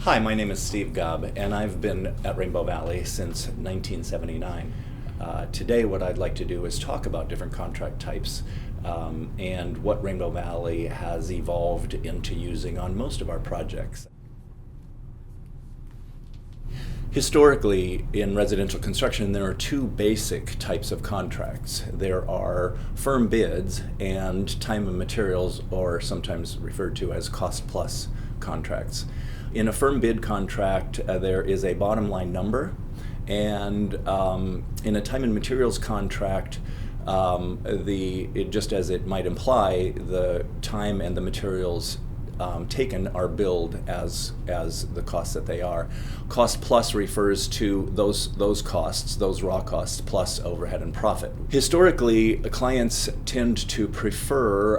Hi, my name is Steve Gobb, and I've been at Rainbow Valley since 1979. Today, what I'd like to do is talk about different contract types and what Rainbow Valley has evolved into using on most of our projects. Historically, in residential construction, there are two basic types of contracts. There are firm bids and time and materials, or sometimes referred to as cost-plus contracts. In a firm bid contract, there is a bottom line number, and in a time and materials contract, just as it might imply, the time and the materials taken are billed as the costs that they are. Cost plus refers to those costs, those raw costs, plus overhead and profit. Historically, clients tend to prefer,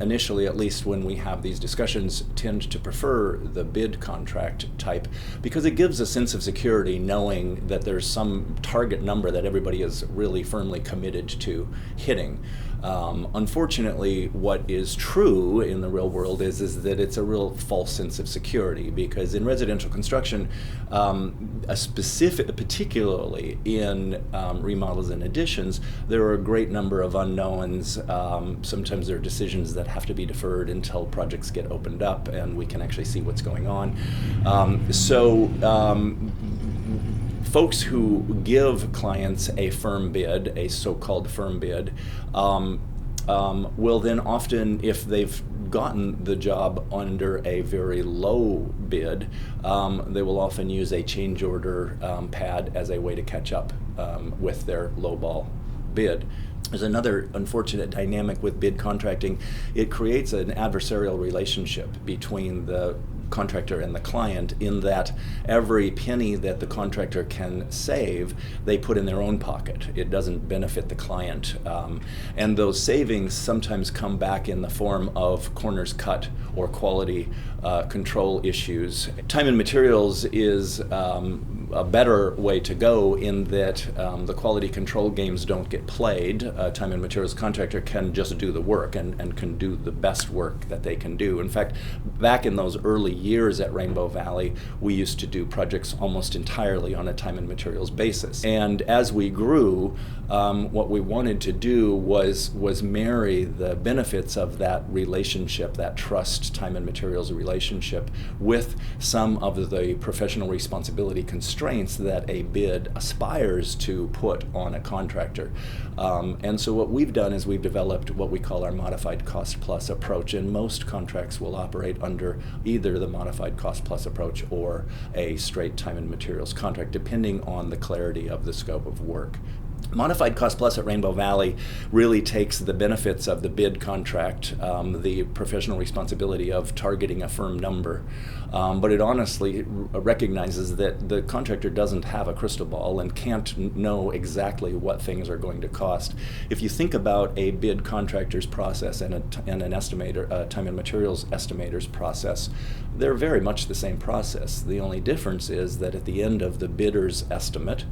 initially at least when we have these discussions, tend to prefer the bid contract type because it gives a sense of security knowing that there's some target number that everybody is really firmly committed to hitting. Unfortunately, what is true in the real world is that it's a real false sense of security, because in residential construction, particularly in remodels and additions, there are a great number of unknowns. Sometimes there are decisions that have to be deferred until projects get opened up and we can actually see what's going on. Folks who give clients a firm bid, a so-called firm bid, will then often, if they've gotten the job under a very low bid, they will often use a change order pad as a way to catch up with their lowball bid. There's another unfortunate dynamic with bid contracting. It creates an adversarial relationship between the contractor and the client, in that every penny that the contractor can save, they put in their own pocket. It doesn't benefit the client. And those savings sometimes come back in the form of corners cut or quality control issues. Time and materials is a better way to go in that the quality control games don't get played. Time and materials contractor can just do the work and can do the best work that they can do. In fact, back in those early years at Rainbow Valley, we used to do projects almost entirely on a time and materials basis. And as we grew, what we wanted to do was marry the benefits of that relationship, that trust time and materials relationship, with some of the professional responsibility constraints that a bid aspires to put on a contractor. And so what we've done is we've developed what we call our modified cost plus approach, and most contracts will operate under either the modified cost plus approach or a straight time and materials contract, depending on the clarity of the scope of work. Modified Cost Plus at Rainbow Valley really takes the benefits of the bid contract, the professional responsibility of targeting a firm number, but it honestly recognizes that the contractor doesn't have a crystal ball and can't know exactly what things are going to cost. If you think about a bid contractor's process and an estimator, a time and materials estimator's process, they're very much the same process. The only difference is that at the end of the bidder's estimate,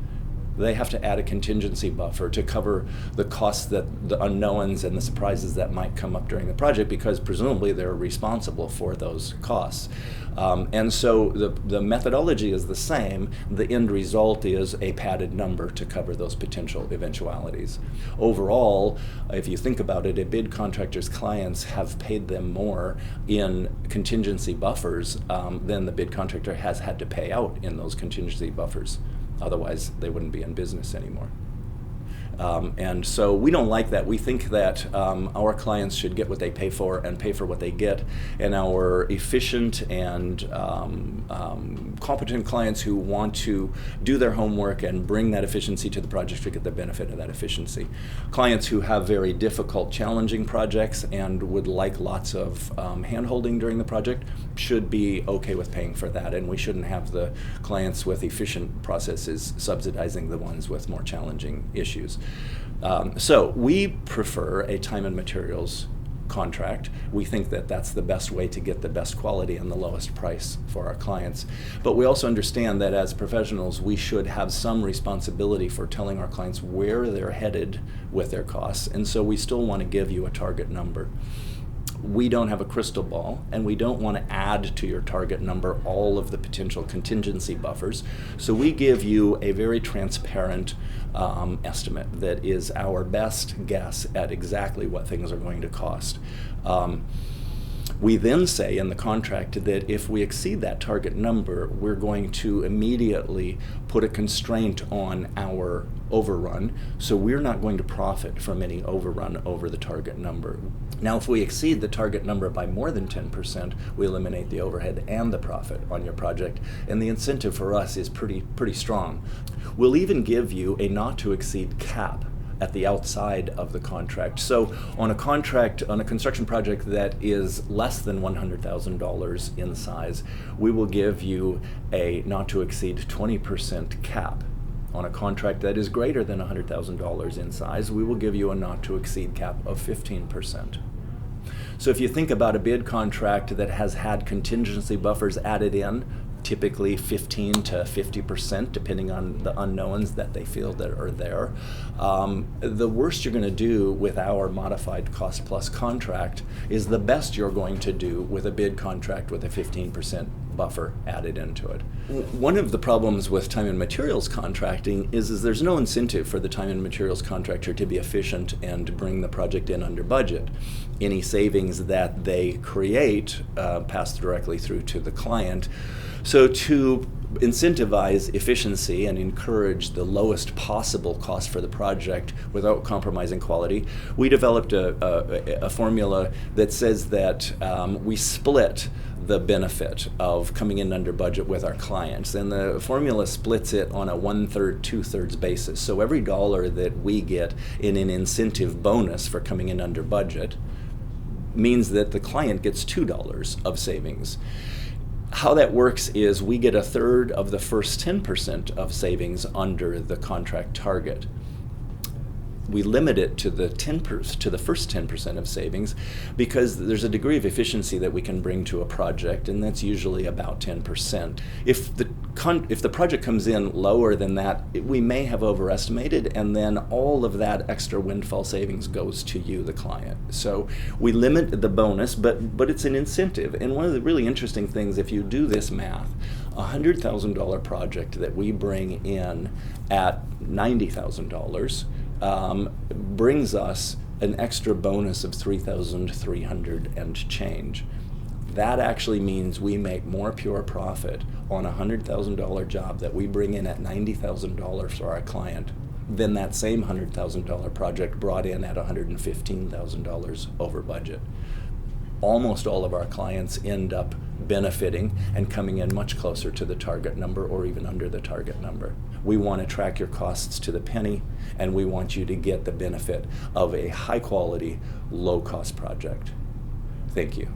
they have to add a contingency buffer to cover the costs, that the unknowns and the surprises that might come up during the project, because presumably they're responsible for those costs. And so the methodology is the same. The end result is a padded number to cover those potential eventualities. Overall, if you think about it, a bid contractor's clients have paid them more in contingency buffers than the bid contractor has had to pay out in those contingency buffers. Otherwise, they wouldn't be in business anymore. And so we don't like that. We think that our clients should get what they pay for and pay for what they get. And our efficient and competent clients who want to do their homework and bring that efficiency to the project should get the benefit of that efficiency. Clients who have very difficult, challenging projects and would like lots of hand-holding during the project should be okay with paying for that. And we shouldn't have the clients with efficient processes subsidizing the ones with more challenging issues. So we prefer a time and materials contract. We think that that's the best way to get the best quality and the lowest price for our clients. But we also understand that as professionals, we should have some responsibility for telling our clients where they're headed with their costs. And so we still want to give you a target number. we don't have a crystal ball, and we don't want to add to your target number all of the potential contingency buffers. So we give you a very transparent estimate that is our best guess at exactly what things are going to cost. We then say in the contract that if we exceed that target number, we're going to immediately put a constraint on our overrun, so we're not going to profit from any overrun over the target number. Now, if we exceed the target number by more than 10%, we eliminate the overhead and the profit on your project, and the incentive for us is pretty strong. We'll even give you a not to exceed cap at the outside of the contract. So on a construction project that is less than $100,000 in size, we will give you a not to exceed 20% cap. On a contract that is greater than $100,000 in size, we will give you a not to exceed cap of 15%. So if you think about a bid contract that has had contingency buffers added in, typically 15 to 50%, depending on the unknowns that they feel that are there. The worst you're going to do with our modified cost plus contract is the best you're going to do with a bid contract with a 15% buffer added into it. One of the problems with time and materials contracting is there's no incentive for the time and materials contractor to be efficient and bring the project in under budget. Any savings that they create pass directly through to the client. So to incentivize efficiency and encourage the lowest possible cost for the project without compromising quality, we developed a formula that says that we split the benefit of coming in under budget with our clients. And the formula splits it on a 1/3, 2/3 basis. So every dollar that we get in an incentive bonus for coming in under budget means that the client gets $2 of savings. How that works is we get 1/3 of the first 10% of savings under the contract target. We limit it to the first 10% of savings because there's a degree of efficiency that we can bring to a project, and that's usually about 10%. If the project comes in lower than that, we may have overestimated, and then all of that extra windfall savings goes to you, the client. So we limit the bonus, but it's an incentive. And one of the really interesting things, if you do this math, a $100,000 project that we bring in at $90,000 brings us an extra bonus of $3,300 and change. That actually means we make more pure profit on a $100,000 job that we bring in at $90,000 for our client than that same $100,000 project brought in at $115,000 over budget. Almost all of our clients end up benefiting and coming in much closer to the target number or even under the target number. We want to track your costs to the penny, and we want you to get the benefit of a high quality, low cost project. Thank you.